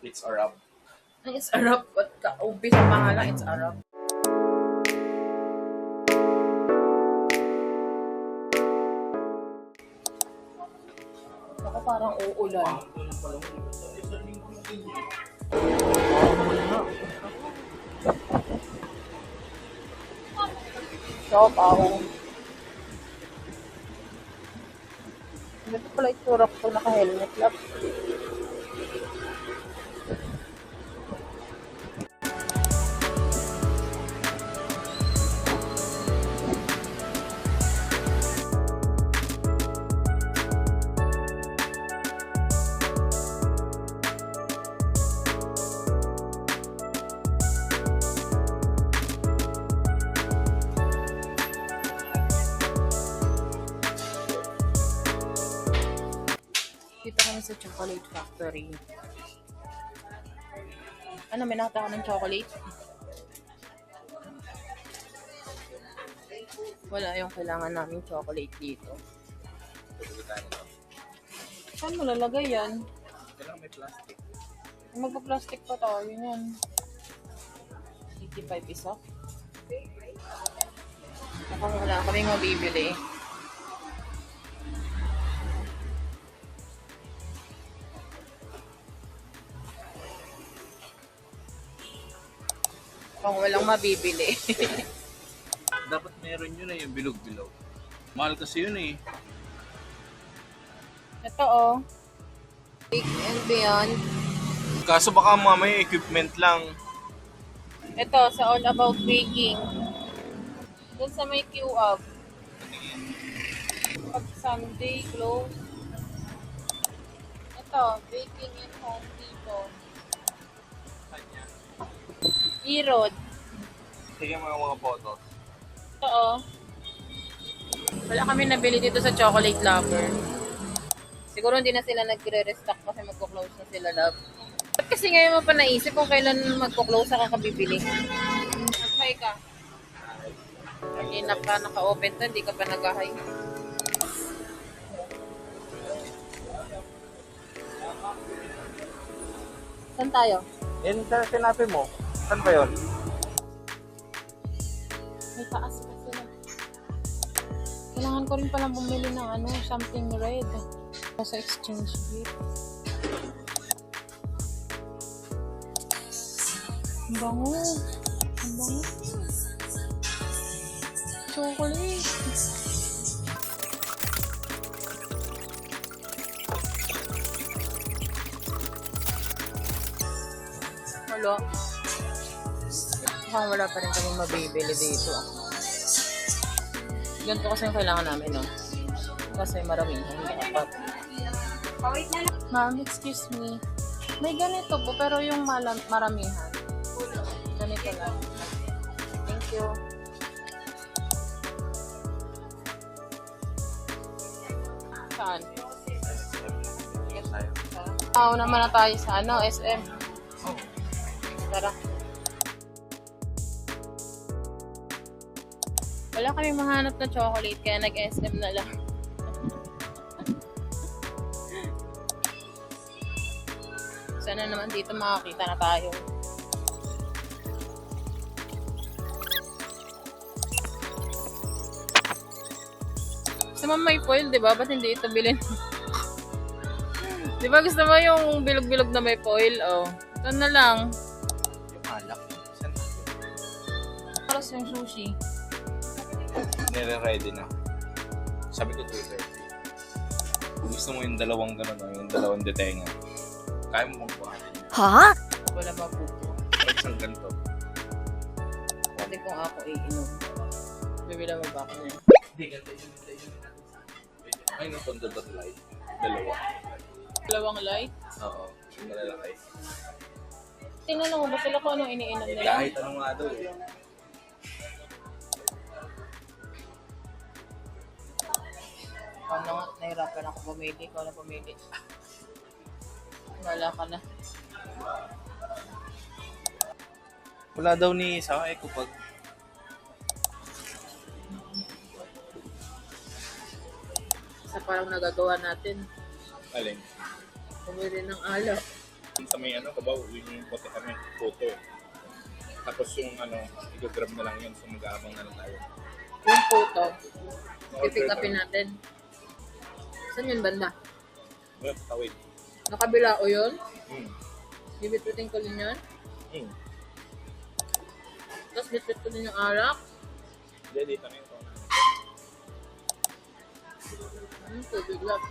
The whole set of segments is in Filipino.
It's Arab. It's Arab. Ba't ka-ubis ang pangalan? It's Arab. Ako parang uulan. Shop ako. Ito pala itsura ko naka-helmet lang. Dito kami sa Chocolate Factory. Ano, may nakita ka ng chocolate? Wala yung kailangan naming chocolate dito. Saan mo lalagay yan? Kailangan may plastic. Magpa-plastic pa tayo yan. 85 isa. Mukhang wala kaming mabibili. Mukhang walang mabibili. Dapat meron yun yung bilog-bilog. Mahal kasi yun eh. Ito oh. Big and Beyond. Kaso baka mamaya equipment lang. Ito, sa All About Baking. Doon sa may Q-Up. Pag Sunday, close. Ito, Baking and Home dito. E-Road. Sige mga photos. Ito oh. Wala kami nabili dito sa Chocolate Lover. Siguro hindi na sila nagre-restock kasi magko-close na sila, love. Ba't kasi ngayon mo pa naisip kung kailan magko-close ka kabibili? Mag-hi ka. Hindi na pa naka-open to, hindi ka pa nag-hi. Saan tayo? Yan sinabi mo. Saan ba yun? May taas pa sila. Kailangan ko rin palang bumili ng something red. Sa exchange rate. Ang bango. Ang bango. Chocolate. Wala. Mukhang wala pa rin kami mabibili dito. Ganito kasi yung kailangan namin, no? Kasi maraming hindi apat. Ma'am, excuse me. May ganito po, pero yung maramihan. Ganito lang. Thank you. Saan? Naman na tayo sa SM. Tara. Wala kami mahanap na chocolate, kaya nag-SM na lang. Sana naman dito makakita na tayo. Gusto mo may foil, di ba? Ba't hindi ito bilhin? Di ba gusto mo yung bilog-bilog na may foil? Oh, ito na lang. Yung alak. Saan? Para sa yung sushi. Nire-ready na. Sabi ko 2:30. Kung gusto mo yung dalawang gano'n, yung dalawang detenga. Kaya mo mong buhatin. Ha? Wala ba po? Pag isang ganito. Pwede kung ako iinom. Bibila mo ba ako niya? Hindi, ganito yun. Ay, natondodot light. Dalawa. Dalawang light? Oo. Yung malalaki. Tinanong mo ba sila kung anong iniinom nila? Kahit anong nga daw eh. Ano nga, nahirapan ako pumili. Ikaw na pumili. Wala ka na. Wala daw ni isa eh kapag Sa parang nagagawa natin. alin. Pumili ng alak. Sa may kabaw, yun yung kote kami, photo. Tapos yung i-grab na lang yun, so mag-aabang na lang tayo. Yung photo. I-pick upin natin. Saan yun banda? Well, tawid. Nakabila o yun? Bibitbitin Bibitbitin ko din yan. Hmm. Tapos bitbit ko din yung alak. Hindi, dito na yun. Tubig lang.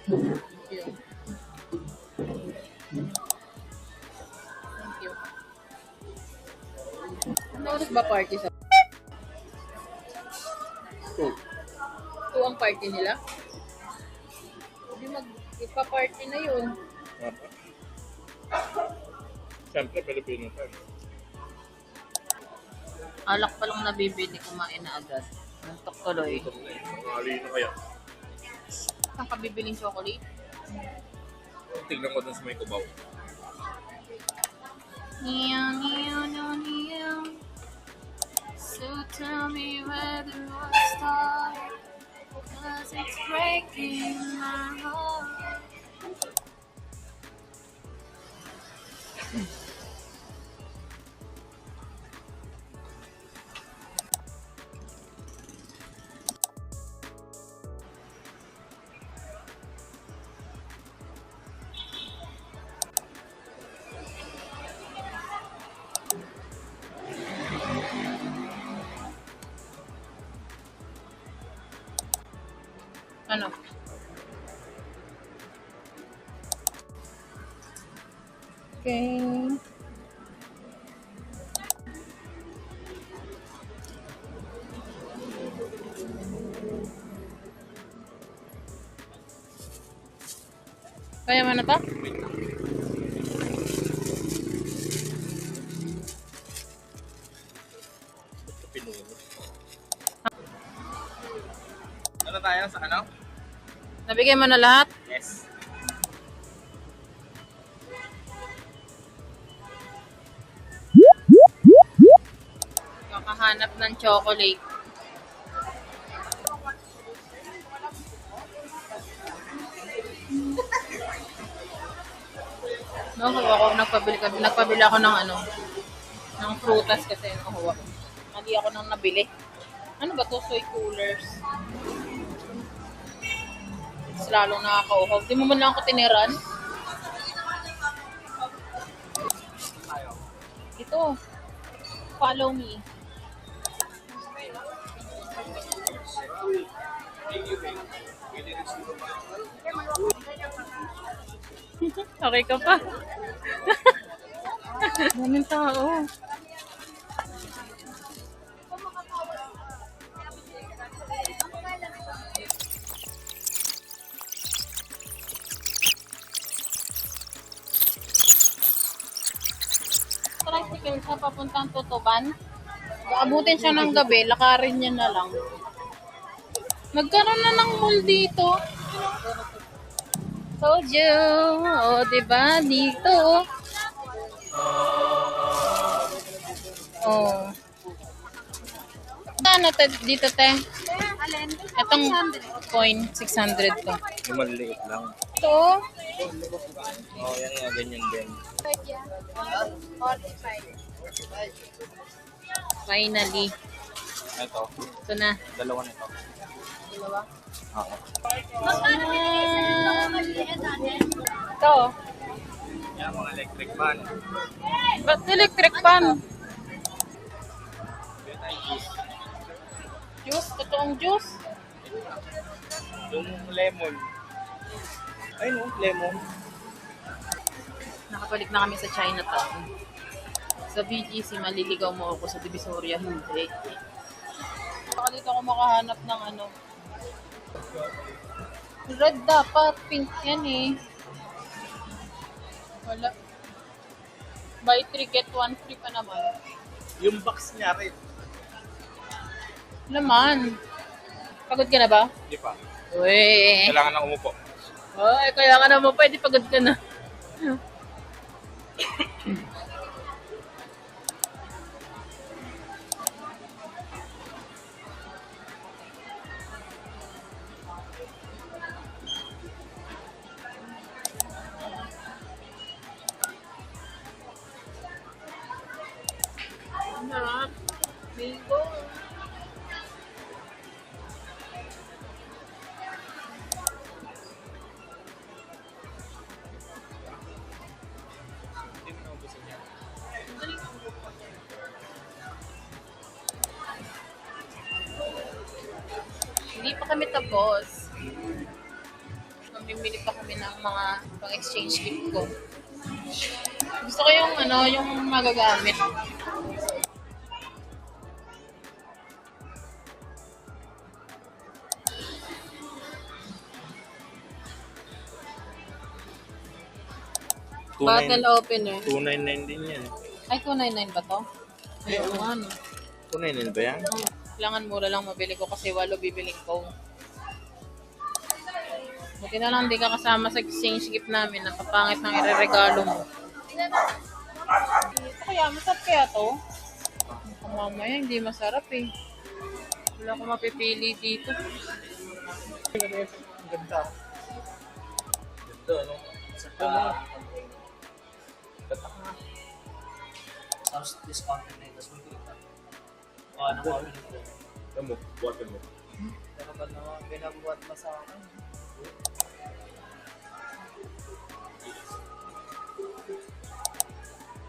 Thank you. Thank you. Ano oras ba party sa... 2 ang party nila? Hindi ipa-party na yun. Siyempre, Pilipino tayo. Alak pa lang nabibili, kumain na agad. Antok tuloy. Mangali na kaya. Saan ka bibiling chocolate? Tignan ko dun sa may kubaw. Neon, neon, neon, neon. So tell me where the road starts, 'cause it's breaking my heart. Ano? Okay. Kaya mo na to? Pinuno. Ano tayo sa Nabigay mo na lahat? Yes. Kakahanap ng chocolate. No, nagpabili ako ng ng prutas kasi nakuha ko. Hindi ako nang nabili. Ano ba to? Soy coolers. Mas lalong nakakauhaw. Di mo man lang ako tiniran. Ito. Follow me. Okay ka pa. Daming tao. Tricycle siya papuntang Tutuban. Abutin siya ng gabi, lakarin niya na lang. Nagkaroon na ng mall dito. Told you. O, diba? Dito. Oh. Ano dito, te? Itong coin, 600 to. Yung maliit lang. Ito. Yan nga, ganyan din. Finally. Ito. Ito na. Dalawa nito. Dalawa. Oo. Ito. Yan, mga electric fan. Ba't electric fan? Juice? Totoong juice? Yung lemon. Ay no, lemon. Nakabalik na kami sa Chinatown. Sa BGC, maliligaw mo ako sa Divisoria. Hindi. Baka dito ako makahanap ng red dapat. Pink yan eh. Wala. Buy 3, get 1 free pa naman. Yung box niya rin. Laman. Pagod ka na ba? Hindi pa. Uy. Kailangan na umupo. Ay, kaya ka naman pwede pagod ka na. pa kami tapos. Mamimili pa kami ng mga pang-exchange gift ko. Gusto ko yung yung magagamit. Bottle opener. 299 din yan. Ay, 299 ba to? Ay, oo nga, no. 299 ba yan? Kailangan mura lang mabili ko kasi 8 bibiling ko. Buti na lang hindi ka kasama sa exchange gift namin. Napapangit ng ireregalo mo. Ito kaya, masarap kaya to? Kung mamaya, hindi masarap eh. Wala akong mapipili dito. Ang ganda. Ganda, ano? Tatak na. Tapos discount na yun. Tapos magkita. Ano ko kami nito? Alam mo, buwatan mo. Pero ba naman pinabuhat mo sa akin?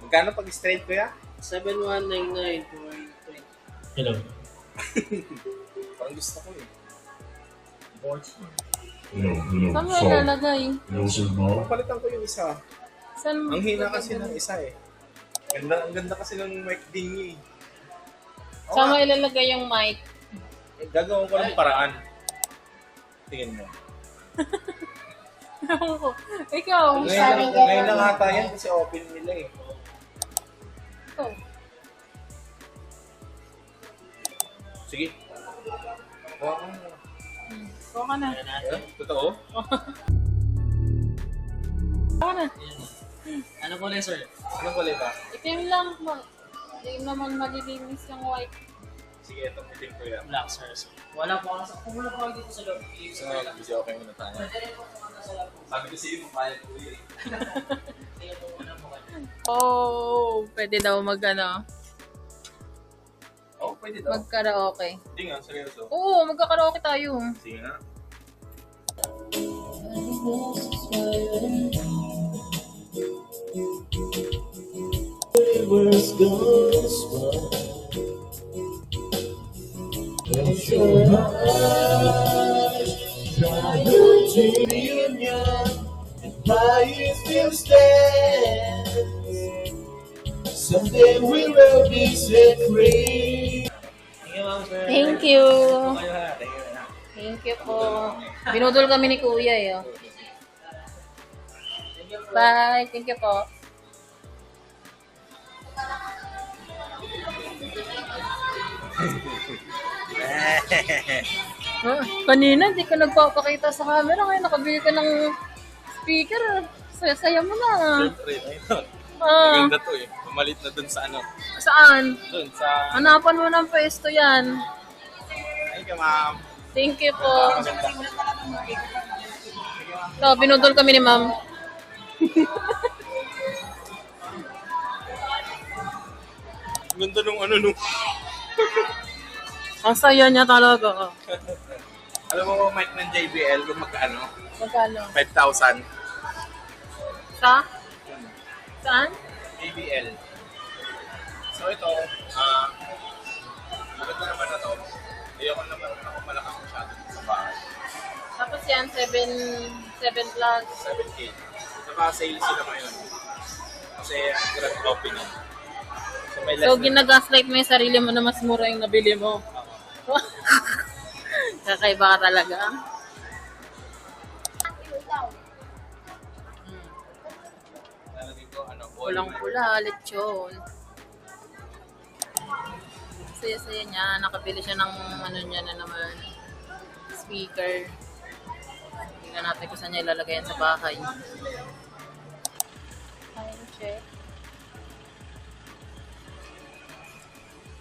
Magkano pag straight ko ya? 7199 for 20. Hello. Parang gusto ko eh. Saan mo ilalagay? Papalitan ko yung isa. Saan mo? Ang hina kasi ng isa eh. Ang ganda kasi ng mic din niya eh. Saan mo ilalagay yung mic? Gagawin ko ng paraan. Tingin mo. Ikaw, Ngayon lang ata yan kasi open nila eh. Ikaw. Sige. Wow. Kuha ka na. Totoo? Kuha ka na. Ano po na sir? Anong kulay ba? Itim lang. Hindi naman malilinis yung white. Sige, itong itim ko yan. Black sir. Wala po ako sa... Kung wala po ako dito sa loob. So, busy okay muna tayo. Sabi ko sige, papayag ko yun. Sige po muna po kayo. Oh, pwede daw Oo, pwede daw. mag-karaoke. Hindi nga, seryoso. Oo, magkakaraoke tayo. Sige nga. Universe goes by. Close your eyes, try to reunion, and by it still stands. Someday we will be set free. Thank you ma'am sir. Thank you. Kayo ha. Thank you po. Binudol kami ni Kuya eh. Oh. Bye. Thank you po. Kanina, di ka nagpapakita sa camera. Ngayon, nakabili ka ng speaker. Saya-saya mo na. Siyempre, ayun. Ah, Maganda to eh. Pumalit na dun sa ano. saan? Dun sa... Hanapan mo ng pwesto yan. Thank you, ma'am. Thank you po. Maganda. So, binudol kami ni ma'am. Ganda nung ano nung... Ang saya niya talaga. Alam mo ba mic ng JBL kung magkano? Magkano? 5,000. Sa? Saan? JBL. So ito, maganda naman na to. Ayoko naman ako malakas masyado sa bahay. Tapos yan, 7 plus. 7K. Saka sale sila ngayon. Kasi grand opening. So may less So, na- ginagaslight mo yung sarili mo na mas mura yung nabili mo. Kakaiba ka talaga. Lalagay ko, ano, Pulang-pula, lechon. Saya-saya niya. Nakabili siya ng ano niya na naman. Speaker. Tingnan natin kung saan niya ilalagay yan sa bahay. Time check.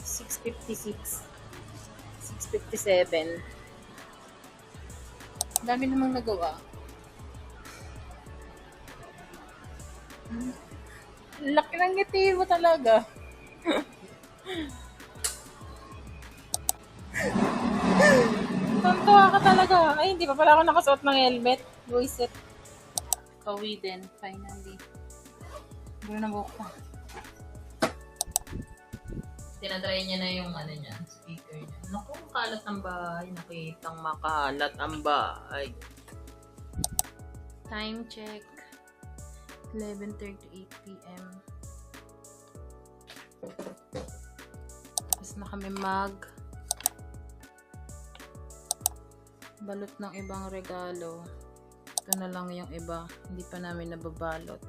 6:56. 6:57. Ang dami namang nagawa. Laki ng ngiti mo talaga. Tontuwa ka talaga. Ay, hindi pa pala ako nakasuot ng helmet. Buisit. Pauwi din, finally. Gulo na buhok ko. Tinatry niya na yung ano niya, speaker niya. Naku, kalat ang bahay. Nakitang makalat ang bahay. Time check. 11:38 p.m. Tapos na kami balot ng ibang regalo. Ito na lang yung iba. Hindi pa namin nababalot.